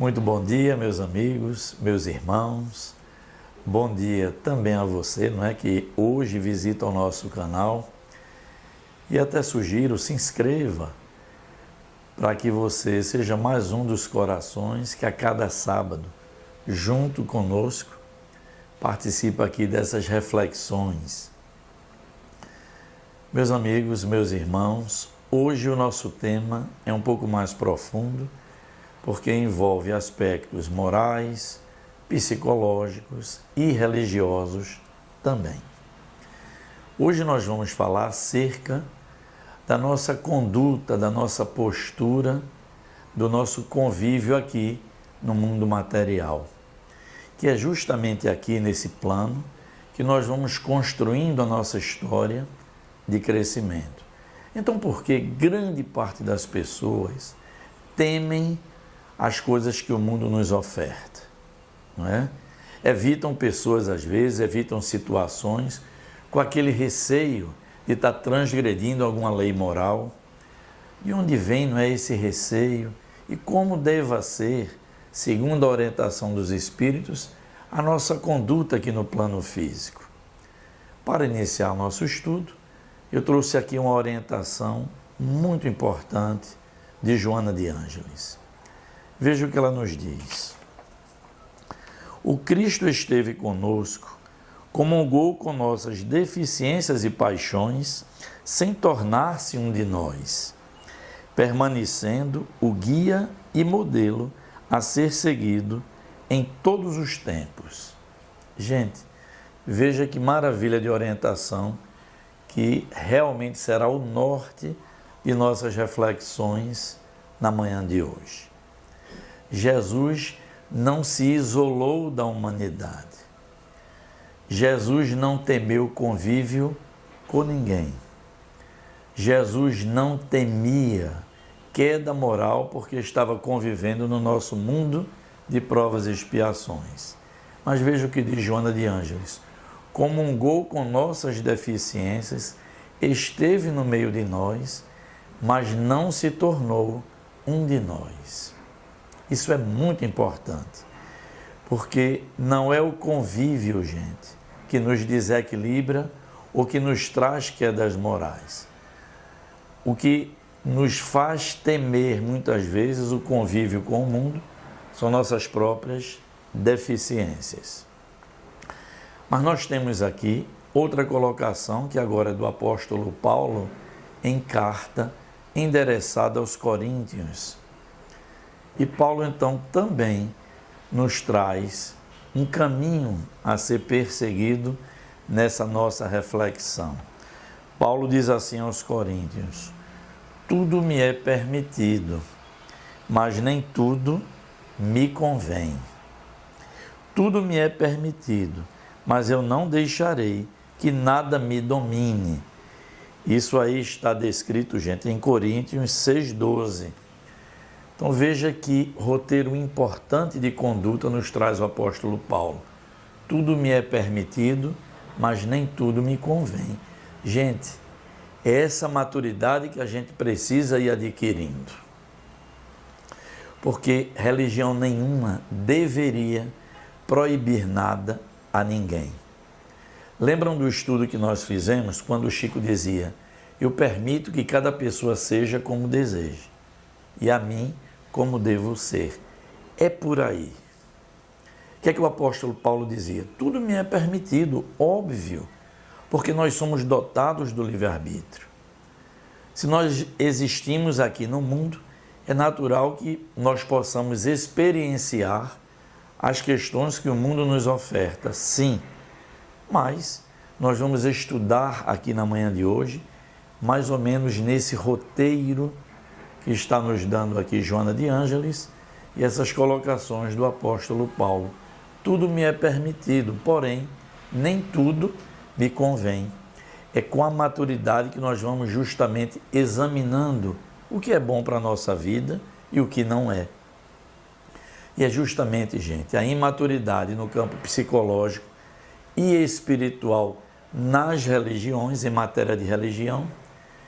Muito bom dia, meus amigos, meus irmãos. Bom dia também a você, não é, que hoje visita o nosso canal. E até sugiro, se inscreva para que você seja mais um dos corações que a cada sábado, junto conosco, participa aqui dessas reflexões. Meus amigos, meus irmãos, hoje o nosso tema é um pouco mais profundo, porque envolve aspectos morais, psicológicos e religiosos também. Hoje nós vamos falar acerca da nossa conduta, da nossa postura, do nosso convívio aqui no mundo material, que é justamente aqui nesse plano que nós vamos construindo a nossa história de crescimento. Então, por que grande parte das pessoas temem as coisas que o mundo nos oferta, não é? Evitam pessoas, às vezes, evitam situações com aquele receio de estar transgredindo alguma lei moral. De onde vem, não é, esse receio? E como deva ser, segundo a orientação dos Espíritos, a nossa conduta aqui no plano físico? Para iniciar o nosso estudo, eu trouxe aqui uma orientação muito importante de Joana de Ângeles. Veja o que ela nos diz. O Cristo esteve conosco, comungou com nossas deficiências e paixões, sem tornar-se um de nós, permanecendo o guia e modelo a ser seguido em todos os tempos. Gente, veja que maravilha de orientação, que realmente será o norte de nossas reflexões na manhã de hoje. Jesus não se isolou da humanidade. Jesus não temeu convívio com ninguém. Jesus não temia queda moral porque estava convivendo no nosso mundo de provas e expiações. Mas veja o que diz Joana de Ângeles. Comungou com nossas deficiências, esteve no meio de nós, mas não se tornou um de nós. Isso é muito importante, porque não é o convívio, gente, que nos desequilibra ou que nos traz quedas morais. O que nos faz temer, muitas vezes, o convívio com o mundo são nossas próprias deficiências. Mas nós temos aqui outra colocação, que agora é do apóstolo Paulo, em carta endereçada aos Coríntios. E Paulo, então, também nos traz um caminho a ser perseguido nessa nossa reflexão. Paulo diz assim aos Coríntios: tudo me é permitido, mas nem tudo me convém. Tudo me é permitido, mas eu não deixarei que nada me domine. Isso aí está descrito, gente, em Coríntios 6,12. Então veja que roteiro importante de conduta nos traz o apóstolo Paulo. Tudo me é permitido, mas nem tudo me convém. Gente, é essa maturidade que a gente precisa ir adquirindo. Porque religião nenhuma deveria proibir nada a ninguém. Lembram do estudo que nós fizemos quando o Chico dizia: eu permito que cada pessoa seja como deseja, e a mim como devo ser. É por aí. O que é que o apóstolo Paulo dizia? Tudo me é permitido, óbvio, porque nós somos dotados do livre-arbítrio. Se nós existimos aqui no mundo, é natural que nós possamos experienciar as questões que o mundo nos oferta, sim, mas nós vamos estudar aqui na manhã de hoje, mais ou menos nesse roteiro que está nos dando aqui Joana de Ângeles e essas colocações do apóstolo Paulo. Tudo me é permitido, porém, nem tudo me convém. É com a maturidade que nós vamos justamente examinando o que é bom para a nossa vida e o que não é. E é justamente, gente, a imaturidade no campo psicológico e espiritual nas religiões, em matéria de religião,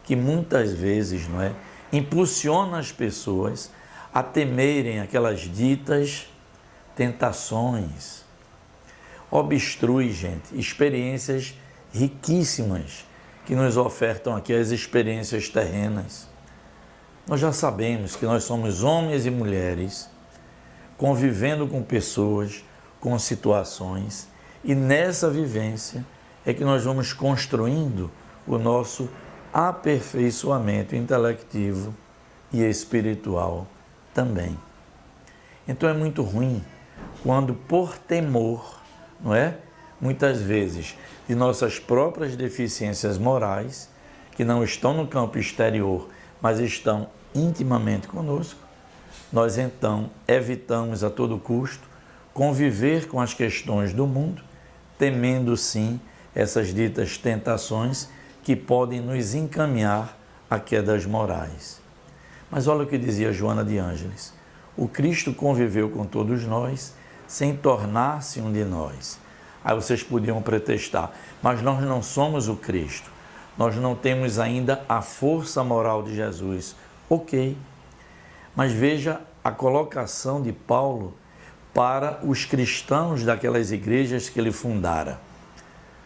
que muitas vezes, não é, impulsiona as pessoas a temerem aquelas ditas tentações. Obstrui, gente, experiências riquíssimas que nos ofertam aqui as experiências terrenas. Nós já sabemos que nós somos homens e mulheres convivendo com pessoas, com situações, e nessa vivência é que nós vamos construindo o nosso aperfeiçoamento intelectivo e espiritual também. Então é muito ruim quando, por temor, não é? Muitas vezes, de nossas próprias deficiências morais, que não estão no campo exterior, mas estão intimamente conosco, nós então evitamos a todo custo conviver com as questões do mundo, temendo sim essas ditas tentações que podem nos encaminhar a quedas morais. Mas olha o que dizia Joana de Ângeles: o Cristo conviveu com todos nós sem tornar-se um de nós. Aí vocês podiam pretextar, mas nós não somos o Cristo, nós não temos ainda a força moral de Jesus. Ok, mas veja a colocação de Paulo para os cristãos daquelas igrejas que ele fundara,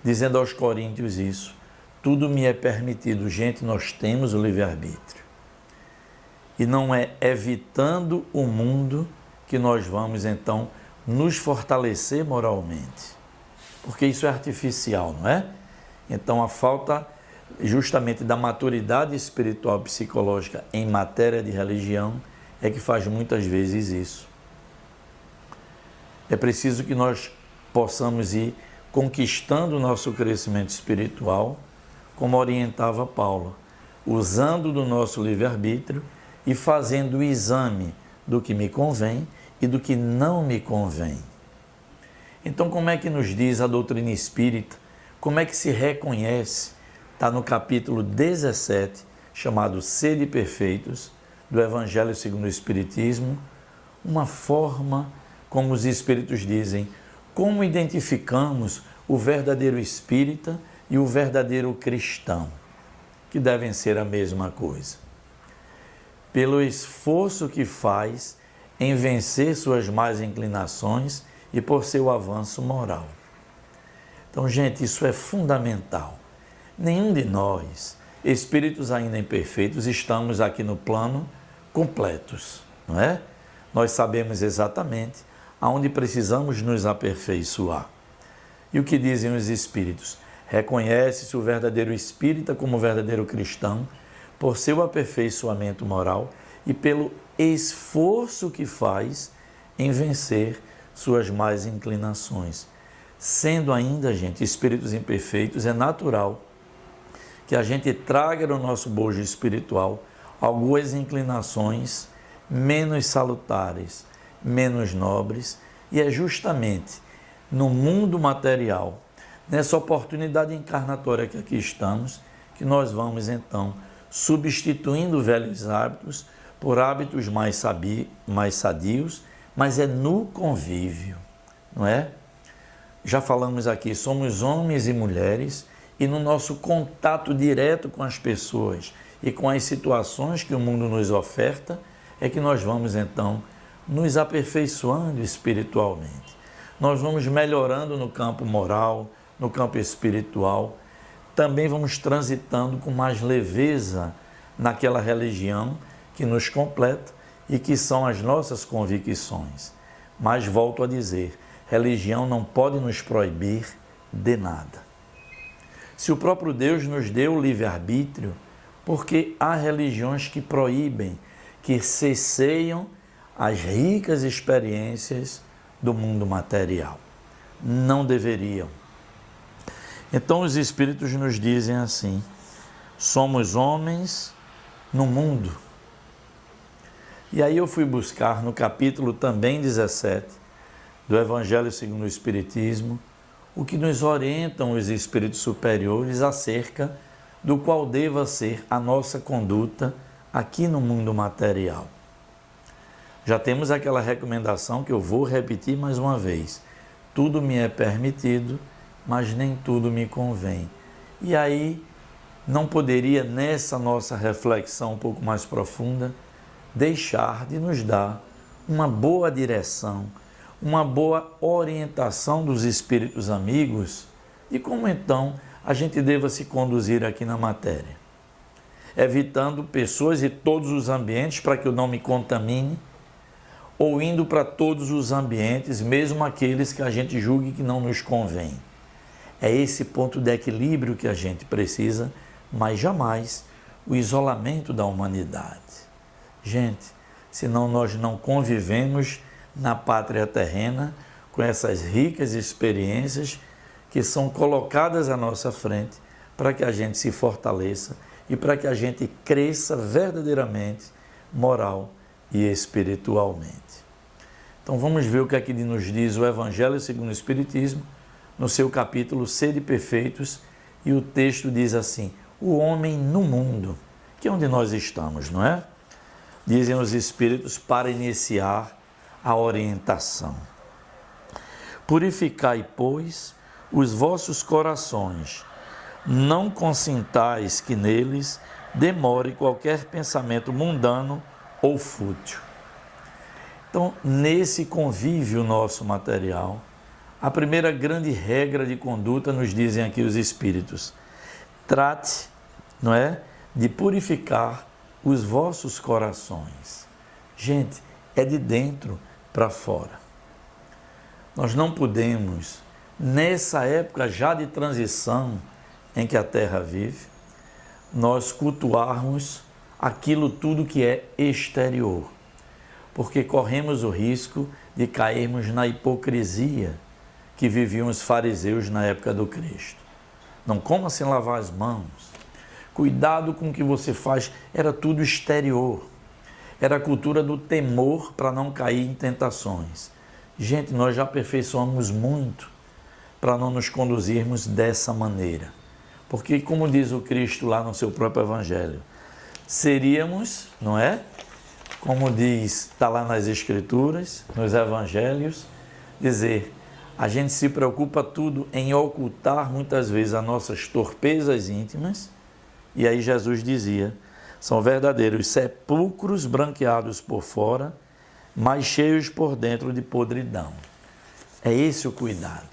dizendo aos coríntios isso: tudo me é permitido. Gente, nós temos o livre-arbítrio. E não é evitando o mundo que nós vamos então nos fortalecer moralmente, porque isso é artificial, não é? Então a falta justamente da maturidade espiritual e psicológica em matéria de religião é que faz muitas vezes isso. É preciso que nós possamos ir conquistando o nosso crescimento espiritual, como orientava Paulo, usando do nosso livre-arbítrio e fazendo o exame do que me convém e do que não me convém. Então, como é que nos diz a doutrina espírita? Como é que se reconhece? Está no capítulo 17, chamado Sede Perfeitos, do Evangelho segundo o Espiritismo, uma forma, como os espíritos dizem, como identificamos o verdadeiro espírita e o verdadeiro cristão, que devem ser a mesma coisa. Pelo esforço que faz em vencer suas más inclinações e por seu avanço moral. Então, gente, isso é fundamental. Nenhum de nós, espíritos ainda imperfeitos, estamos aqui no plano completos, não é? Nós sabemos exatamente aonde precisamos nos aperfeiçoar. E o que dizem os espíritos? Reconhece-se o verdadeiro espírita como o verdadeiro cristão por seu aperfeiçoamento moral e pelo esforço que faz em vencer suas más inclinações. Sendo ainda, gente, espíritos imperfeitos, é natural que a gente traga no nosso bojo espiritual algumas inclinações menos salutares, menos nobres, e é justamente no mundo material, nessa oportunidade encarnatória que aqui estamos, que nós vamos então substituindo velhos hábitos por hábitos mais sadios, mas é no convívio, não é? Já falamos aqui, somos homens e mulheres e no nosso contato direto com as pessoas e com as situações que o mundo nos oferta, é que nós vamos então nos aperfeiçoando espiritualmente. Nós vamos melhorando no campo moral, no campo espiritual, também vamos transitando com mais leveza naquela religião que nos completa e que são as nossas convicções. Mas volto a dizer, religião não pode nos proibir de nada. Se o próprio Deus nos deu o livre-arbítrio, porque há religiões que proíbem, que cesseiam as ricas experiências do mundo material. Não deveriam. Então os espíritos nos dizem assim: somos homens no mundo. E aí eu fui buscar no capítulo também 17 do Evangelho segundo o Espiritismo o que nos orientam os espíritos superiores acerca do qual deva ser a nossa conduta aqui no mundo material. Já temos aquela recomendação que eu vou repetir mais uma vez: tudo me é permitido, mas nem tudo me convém. E aí, não poderia, nessa nossa reflexão um pouco mais profunda, deixar de nos dar uma boa direção, uma boa orientação dos espíritos amigos de como então a gente deva se conduzir aqui na matéria, evitando pessoas e todos os ambientes para que eu não me contamine, ou indo para todos os ambientes, mesmo aqueles que a gente julgue que não nos convém. É esse ponto de equilíbrio que a gente precisa, mas jamais o isolamento da humanidade. Gente, senão nós não convivemos na pátria terrena com essas ricas experiências que são colocadas à nossa frente para que a gente se fortaleça e para que a gente cresça verdadeiramente moral e espiritualmente. Então vamos ver o que é que nos diz o Evangelho segundo o Espiritismo, no seu capítulo Sede Perfeitos, e o texto diz assim: o homem no mundo, que é onde nós estamos, não é? Dizem os Espíritos para iniciar a orientação. Purificai, pois, os vossos corações, não consintais que neles demore qualquer pensamento mundano ou fútil. Então, nesse convívio nosso material, a primeira grande regra de conduta, nos dizem aqui os Espíritos, trate, não é, de purificar os vossos corações. Gente, é de dentro para fora. Nós não podemos, nessa época já de transição em que a Terra vive, nós cultuarmos aquilo tudo que é exterior, porque corremos o risco de cairmos na hipocrisia que viviam os fariseus na época do Cristo. Não coma sem lavar as mãos. Cuidado com o que você faz. Era tudo exterior. Era a cultura do temor para não cair em tentações. Gente, nós já aperfeiçoamos muito para não nos conduzirmos dessa maneira. Porque, como diz o Cristo lá no seu próprio Evangelho, seríamos, não é? Como diz, está lá nas Escrituras, nos Evangelhos, dizer, a gente se preocupa tudo em ocultar muitas vezes as nossas torpezas íntimas, e aí Jesus dizia, são verdadeiros sepulcros branqueados por fora, mas cheios por dentro de podridão. É esse o cuidado.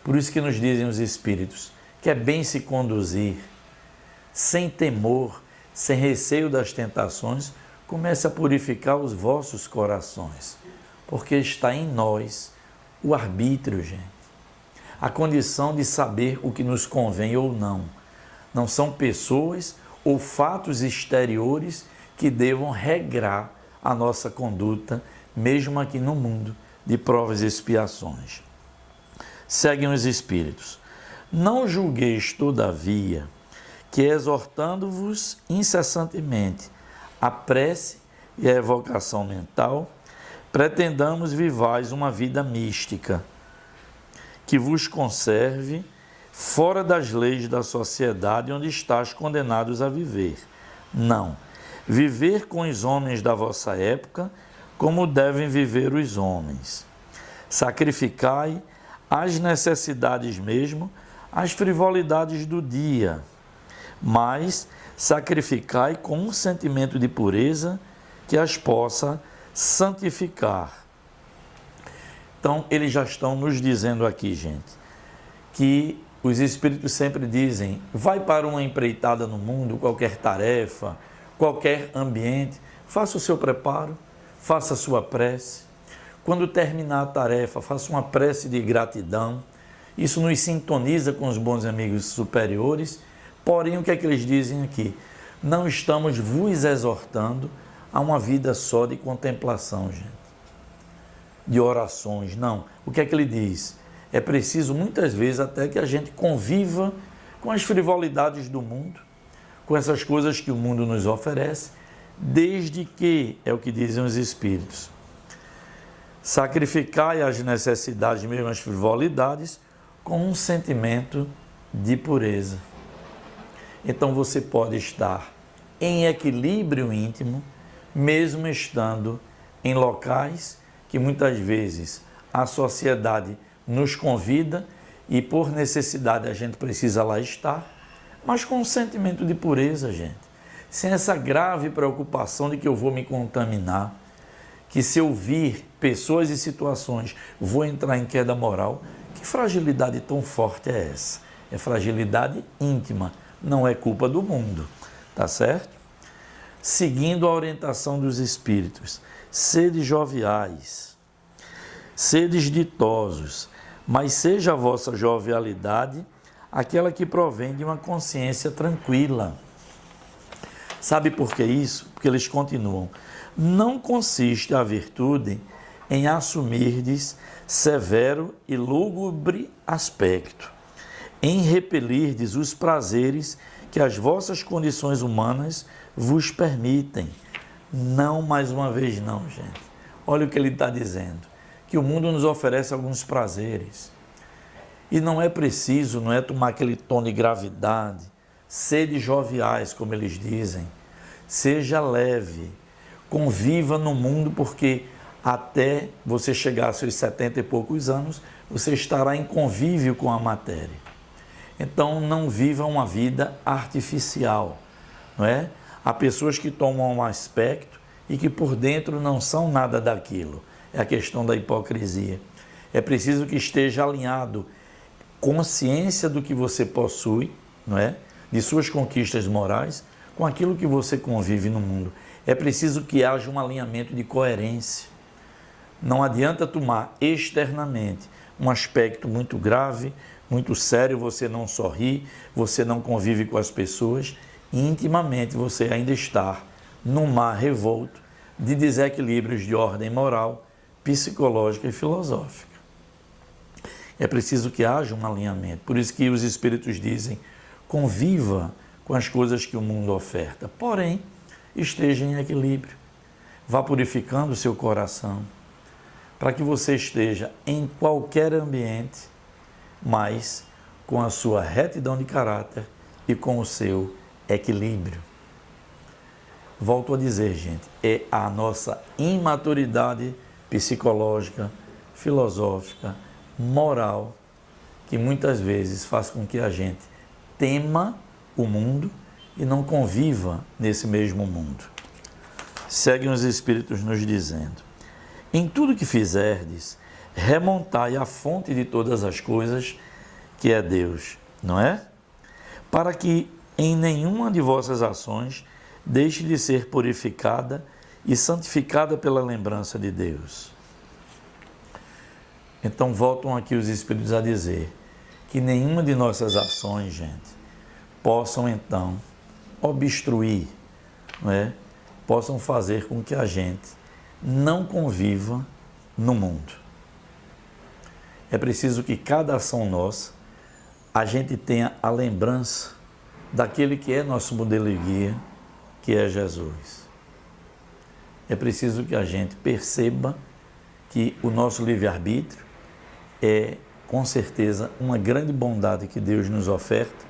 Por isso que nos dizem os Espíritos, que é bem se conduzir, sem temor, sem receio das tentações, comece a purificar os vossos corações, porque está em nós o arbítrio, gente. A condição de saber o que nos convém ou não. Não são pessoas ou fatos exteriores que devam regrar a nossa conduta, mesmo aqui no mundo de provas e expiações. Seguem os Espíritos. Não julgueis, todavia, que exortando-vos incessantemente a prece e a evocação mental, pretendamos vivais uma vida mística, que vos conserve fora das leis da sociedade onde estáis condenados a viver. Não. Viver com os homens da vossa época, como devem viver os homens. Sacrificai as necessidades mesmo, as frivolidades do dia, mas sacrificai com um sentimento de pureza que as possa santificar. Então, eles já estão nos dizendo aqui, gente, que os Espíritos sempre dizem, vai para uma empreitada no mundo, qualquer tarefa, qualquer ambiente, faça o seu preparo, faça a sua prece. Quando terminar a tarefa, faça uma prece de gratidão. Isso nos sintoniza com os bons amigos superiores. Porém, o que é que eles dizem aqui? Não estamos vos exortando a uma vida só de contemplação, gente. De orações, não. O que é que ele diz? É preciso muitas vezes até que a gente conviva com as frivolidades do mundo, com essas coisas que o mundo nos oferece, desde que, é o que dizem os Espíritos, sacrificai as necessidades, mesmo as frivolidades, com um sentimento de pureza. Então você pode estar em equilíbrio íntimo, mesmo estando em locais que muitas vezes a sociedade nos convida e por necessidade a gente precisa lá estar, mas com um sentimento de pureza, gente. sem essa grave preocupação de que eu vou me contaminar, que se eu vir pessoas e situações vou entrar em queda moral. Que fragilidade tão forte é essa? É fragilidade íntima, não é culpa do mundo, tá certo? Seguindo a orientação dos Espíritos, sede joviais, sedes ditosos, mas seja a vossa jovialidade aquela que provém de uma consciência tranquila. Sabe por que isso? Porque eles continuam. Não consiste a virtude em assumirdes severo e lúgubre aspecto, em repelirdes os prazeres que as vossas condições humanas vos permitem. Não, mais uma vez não, gente. Olha o que ele está dizendo, que o mundo nos oferece alguns prazeres. E não é preciso, não é tomar aquele tom de gravidade, sede joviais, como eles dizem, seja leve, conviva no mundo, porque até você chegar aos seus 70 e poucos anos, você estará em convívio com a matéria. Então, não viva uma vida artificial, não é? Há pessoas que tomam um aspecto e que por dentro não são nada daquilo. É a questão da hipocrisia. É preciso que esteja alinhado consciência do que você possui, não é? De suas conquistas morais, com aquilo que você convive no mundo. É preciso que haja um alinhamento de coerência. Não adianta tomar externamente um aspecto muito grave, muito sério, você não sorri, você não convive com as pessoas, e intimamente você ainda está num mar revolto de desequilíbrios de ordem moral, psicológica e filosófica. É preciso que haja um alinhamento. Por isso que os Espíritos dizem, conviva com as coisas que o mundo oferta, porém, esteja em equilíbrio. Vá purificando o seu coração, para que você esteja em qualquer ambiente, mas com a sua retidão de caráter e com o seu equilíbrio. Volto a dizer, gente, é a nossa imaturidade psicológica, filosófica, moral, que muitas vezes faz com que a gente tema o mundo e não conviva nesse mesmo mundo. Seguem os Espíritos nos dizendo, em tudo que fizerdes, remontai à fonte de todas as coisas, que é Deus, não é? Para que em nenhuma de vossas ações deixe de ser purificada e santificada pela lembrança de Deus. Então voltam aqui os Espíritos a dizer que nenhuma de nossas ações, gente, possam então obstruir, não é? Possam fazer com que a gente não conviva no mundo. É preciso que cada ação nossa, a gente tenha a lembrança daquele que é nosso modelo e guia, que é Jesus. É preciso que a gente perceba que o nosso livre-arbítrio é, com certeza, uma grande bondade que Deus nos oferta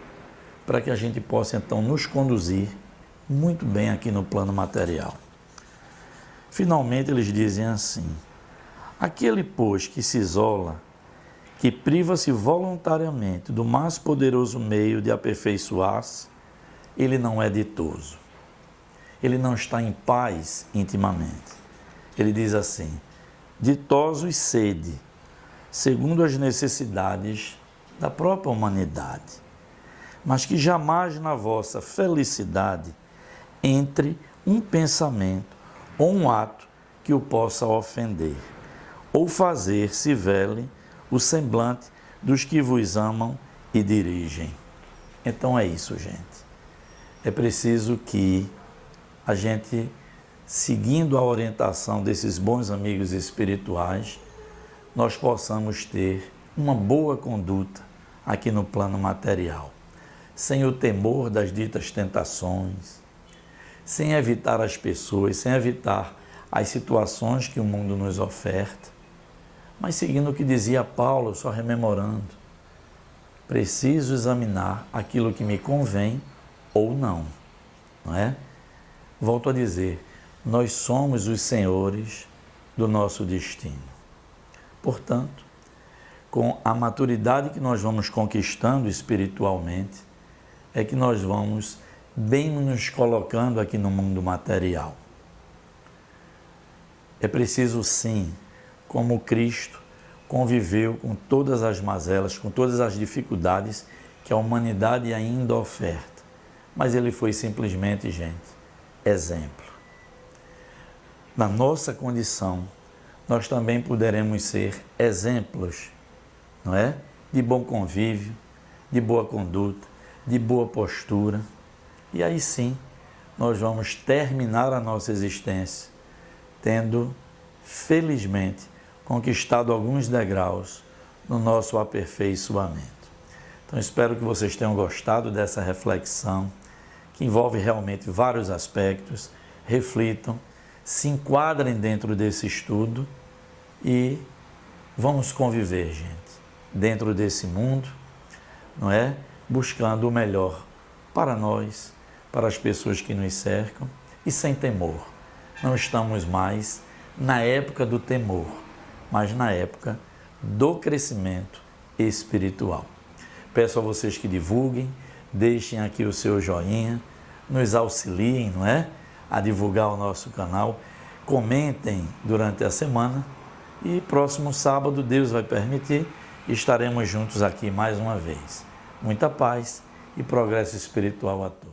para que a gente possa, então, nos conduzir muito bem aqui no plano material. Finalmente, eles dizem assim, aquele, pois, que se isola, que priva-se voluntariamente do mais poderoso meio de aperfeiçoar-se, ele não é ditoso. Ele não está em paz intimamente. Ele diz assim, ditosos sede, segundo as necessidades da própria humanidade, mas que jamais na vossa felicidade entre um pensamento ou um ato que o possa ofender, ou fazer se vele o semblante dos que vos amam e dirigem. Então é isso, gente. É preciso que a gente, seguindo a orientação desses bons amigos espirituais, nós possamos ter uma boa conduta aqui no plano material, sem o temor das ditas tentações, sem evitar as pessoas, sem evitar as situações que o mundo nos oferta, mas seguindo o que dizia Paulo, só rememorando, preciso examinar aquilo que me convém ou não, não é? Volto a dizer, nós somos os senhores do nosso destino. Portanto, com a maturidade que nós vamos conquistando espiritualmente, é que nós vamos bem nos colocando aqui no mundo material. É preciso sim, como Cristo conviveu com todas as mazelas, com todas as dificuldades que a humanidade ainda oferta. Mas ele foi simplesmente, gente, exemplo. Na nossa condição, nós também poderemos ser exemplos, não é? De bom convívio, de boa conduta, de boa postura. E aí sim, nós vamos terminar a nossa existência tendo, felizmente, conquistado alguns degraus no nosso aperfeiçoamento. Então, espero que vocês tenham gostado dessa reflexão, que envolve realmente vários aspectos. Reflitam, se enquadrem dentro desse estudo e vamos conviver, gente, dentro desse mundo, não é? Buscando o melhor para nós, para as pessoas que nos cercam e sem temor. Não estamos mais na época do temor, mas na época do crescimento espiritual. Peço a vocês que divulguem, deixem aqui o seu joinha, nos auxiliem, não é? A divulgar o nosso canal, comentem durante a semana e próximo sábado, Deus vai permitir, estaremos juntos aqui mais uma vez. Muita paz e progresso espiritual a todos.